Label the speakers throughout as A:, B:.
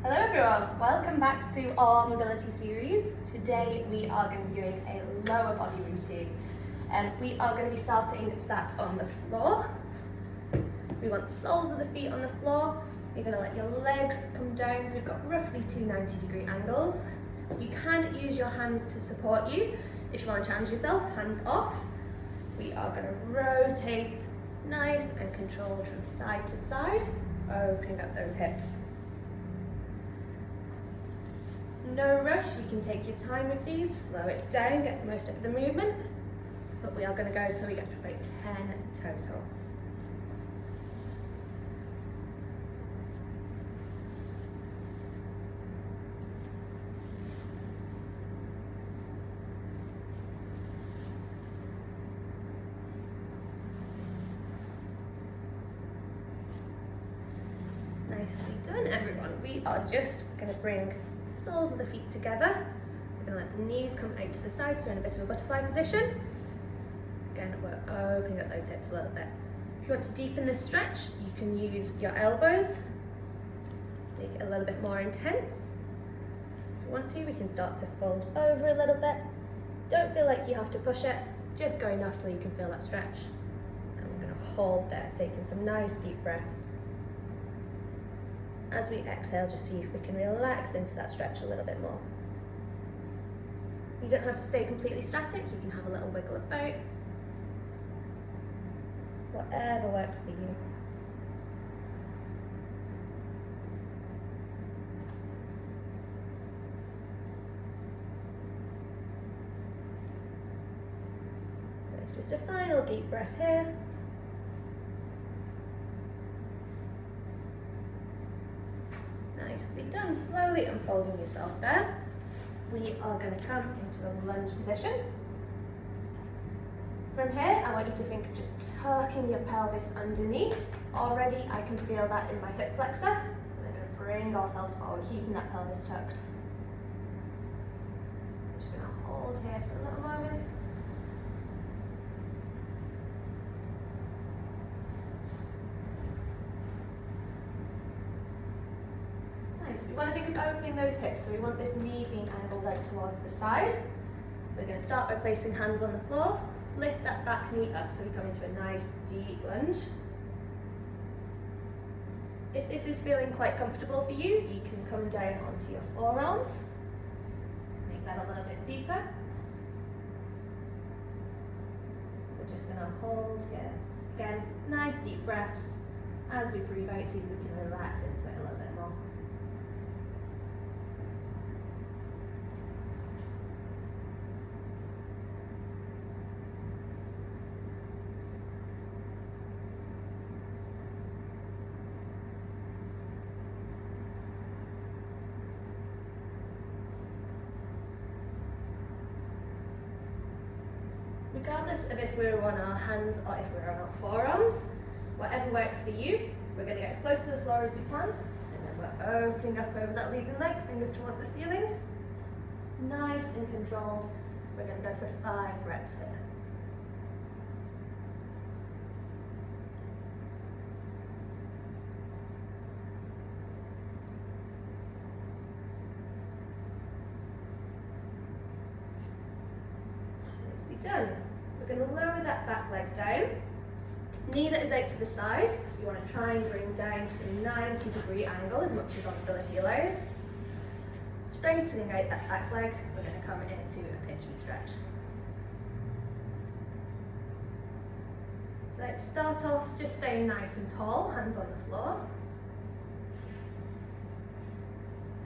A: Hello everyone, welcome back to our mobility series. Today we are going to be doing a lower body routine. We are going to be starting sat on the floor. We want soles of the feet on the floor. You're going to let your legs come down, so we've got roughly two 90-degree angles. You can use your hands to support you. If you want to challenge yourself, hands off. We are going to rotate nice and controlled from side to side, opening up those hips. No rush, you can take your time with these, slow it down, get most of the movement, but we are going to go until we get to about 10 total. Nicely done, everyone. We are just going to bring soles of the feet together. We're going to let the knees come out to the side, so in a bit of a butterfly position. Again, we're opening up those hips a little bit. If you want to deepen this stretch, you can use your elbows, make it a little bit more intense. If you want to, we can start to fold over a little bit. Don't feel like you have to push it, just go enough till you can feel that stretch. And we're going to hold there, taking some nice deep breaths. As we exhale, just see if we can relax into that stretch a little bit more. You don't have to stay completely static, you can have a little wiggle about. Whatever works for you. There's just a final deep breath here. Nicely done, slowly unfolding yourself there. We are going to come into a lunge position. From here, I want you to think of just tucking your pelvis underneath. Already I can feel that in my hip flexor. We're going to bring ourselves forward, keeping that pelvis tucked. I'm just going to hold here for a little moment. We want to think of opening those hips, so we want this knee being angled out towards the side. We're going to start by placing hands on the floor, lift that back knee up so we come into a nice deep lunge. If this is feeling quite comfortable for you, you can come down onto your forearms, make that a little bit deeper. We're just going to hold here. Again, nice deep breaths. As we breathe out, see if we can relax into it a little bit more. Regardless of if we're on our hands or if we're on our forearms, whatever works for you, we're going to get as close to the floor as we can, and then we're opening up over that leading leg, fingers towards the ceiling. Nice and controlled. We're going to go for 5 reps here. Nicely done. We're going to lower that back leg down. Knee that is out to the side, you want to try and bring down to the 90-degree angle as much as our mobility allows. Straightening out that back leg, we're going to come into a pinch and stretch. So let's start off just staying nice and tall, hands on the floor.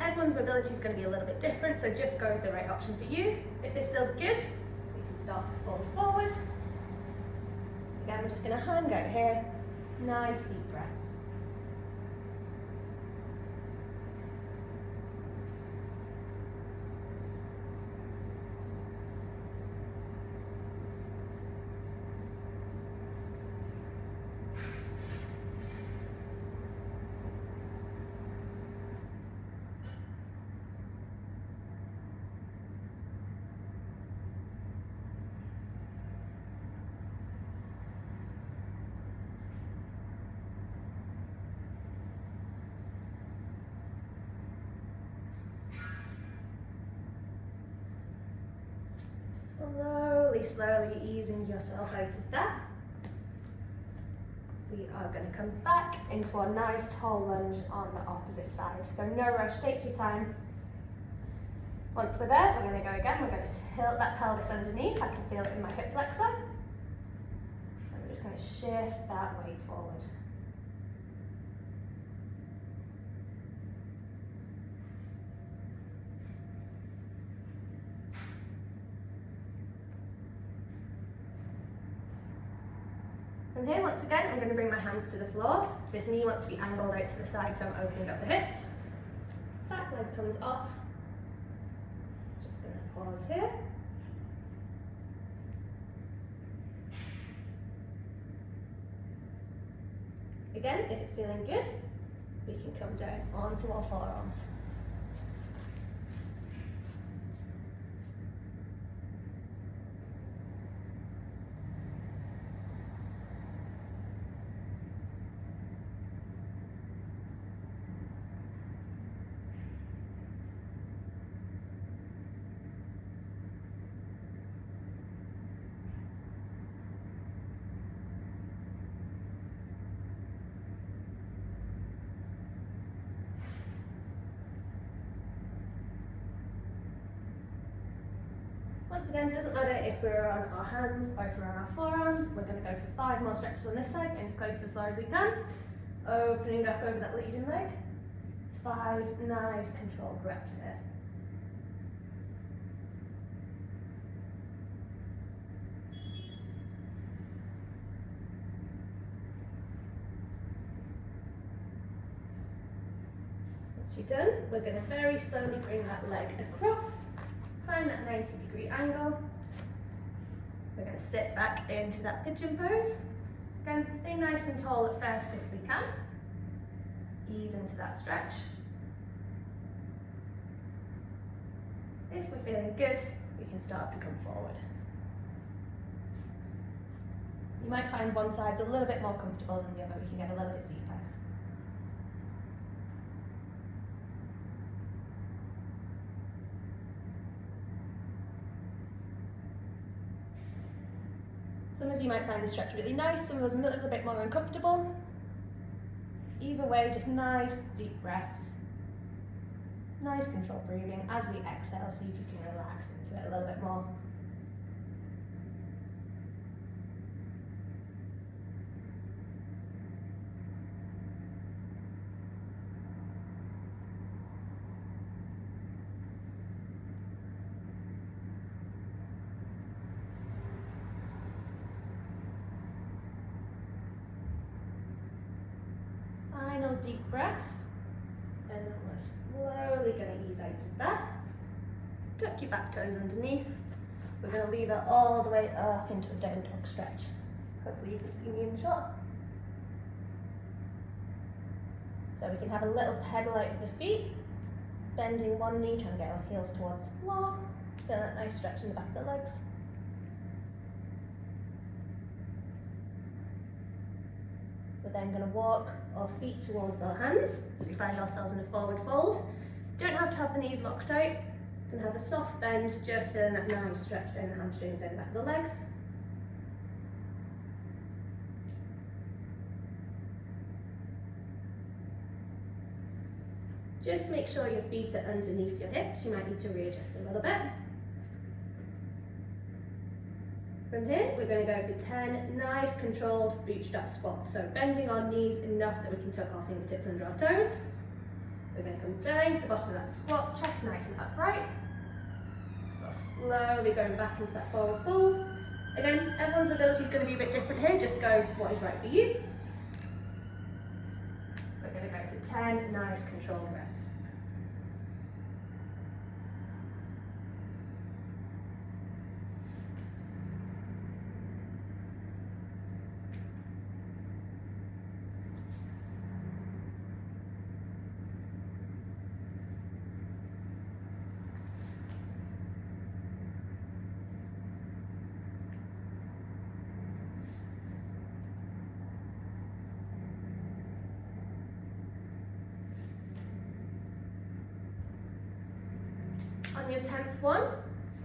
A: Everyone's mobility is going to be a little bit different, so just go with the right option for you. If this feels good, we can start to fold forward. Again, we're just going to hang out here, nice deep breaths. Slowly, slowly easing yourself out of that. We are going to come back into our nice tall lunge on the opposite side. So no rush, take your time. Once we're there, we're going to go again. We're going to tilt that pelvis underneath. I can feel it in my hip flexor. And we're just going to shift that weight forward. From here, once again, I'm going to bring my hands to the floor. This knee wants to be angled out to the side, so I'm opening up the hips. Back leg comes off. Just going to pause here. Again, if it's feeling good, we can come down onto our forearms. Once again, it doesn't matter if we're on our hands or if we're on our forearms. We're going to go for 5 more stretches on this side, getting as close to the floor as we can. Opening up over that leading leg. 5 nice controlled reps here. Once you're done, we're going to very slowly bring that leg across. Find that 90-degree angle. We're going to sit back into that pigeon pose. Again, stay nice and tall at first if we can. Ease into that stretch. If we're feeling good, we can start to come forward. You might find one side's a little bit more comfortable than the other. We can get a little bit deeper. Some of you might find the stretch really nice, some of us a little bit more uncomfortable. Either way, just nice deep breaths. Nice controlled breathing. As we exhale, see if you can relax into it a little bit more. Final deep breath, and then we're slowly going to ease out of that. Tuck your back toes underneath. We're going to leave it all the way up into a down dog stretch. Hopefully you can see me in the shot. So we can have a little pedal out of the feet, bending one knee, trying to get our heels towards the floor. Feel that nice stretch in the back of the legs. We're then going to walk our feet towards our hands, so we find ourselves in a forward fold. Don't have to have the knees locked out. You can have a soft bend, just feeling that nice stretch down the hamstrings, down the back of the legs. Just make sure your feet are underneath your hips. You might need to readjust a little bit. From here, we're going to go for 10 nice controlled bootstrap squats. So bending our knees enough that we can tuck our fingertips under our toes. We're going to come down to the bottom of that squat, chest nice and upright. We're slowly going back into that forward fold. Again, everyone's ability is going to be a bit different here. Just go what is right for you. We're going to go for 10 nice controlled reps. On your 10th one,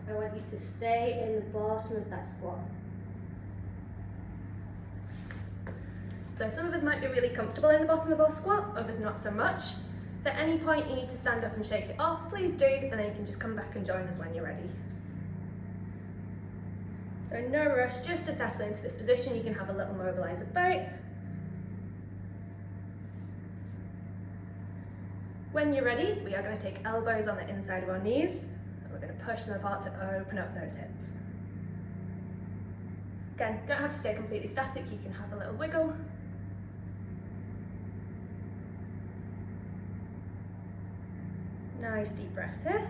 A: I want you to stay in the bottom of that squat. So some of us might be really comfortable in the bottom of our squat, others not so much. If at any point you need to stand up and shake it off, please do, and then you can just come back and join us when you're ready. So no rush, just to settle into this position. You can have a little mobiliser boat. When you're ready, we are going to take elbows on the inside of our knees, and we're going to push them apart to open up those hips. Again, don't have to stay completely static, you can have a little wiggle. Nice deep breaths here.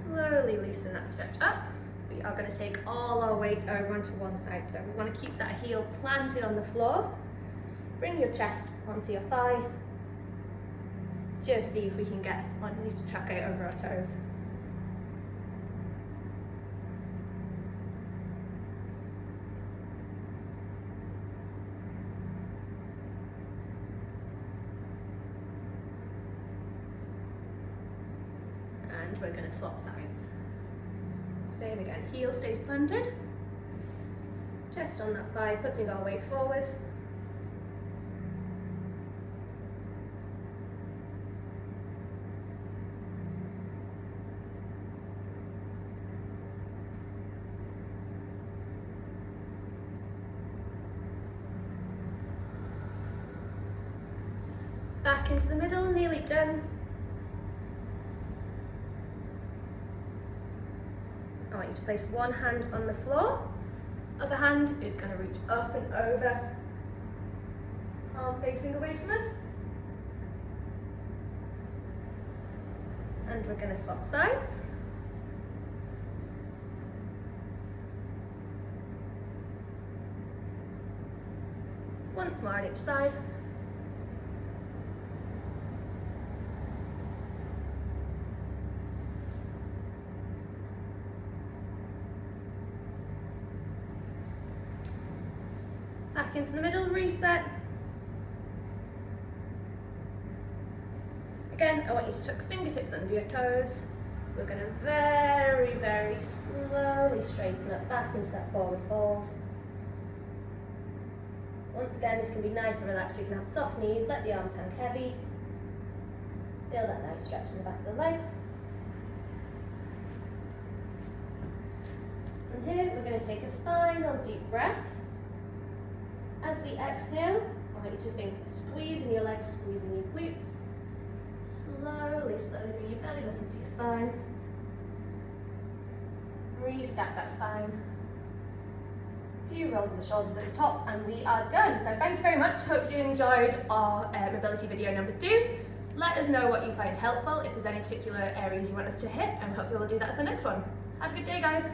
A: Slowly loosen that stretch up. We are going to take all our weight over onto one side. So we want to keep that heel planted on the floor. Bring your chest onto your thigh. Just see if we can get our knees to track out over our toes. And we're going to swap sides. So same again, heel stays planted, chest on that thigh, putting our weight forward. Back into the middle, nearly done. I want you to place one hand on the floor, other hand is going to reach up and over, arm facing away from us. And we're going to swap sides. Once more on each side. Back into the middle, reset. Again, I want you to tuck fingertips under your toes. We're going to very, very slowly straighten up back into that forward fold. Once again, this can be nice and relaxed. We can have soft knees, let the arms hang heavy. Feel that nice stretch in the back of the legs. And here, we're going to take a final deep breath. As we exhale, I want you to think of squeezing your legs, squeezing your glutes. Slowly, slowly bring your belly button to your spine. Restack that spine. A few rolls of the shoulders at the top, and we are done. So thank you very much. Hope you enjoyed our mobility video number 2. Let us know what you find helpful, if there's any particular areas you want us to hit, and hope you'll do that for the next one. Have a good day, guys.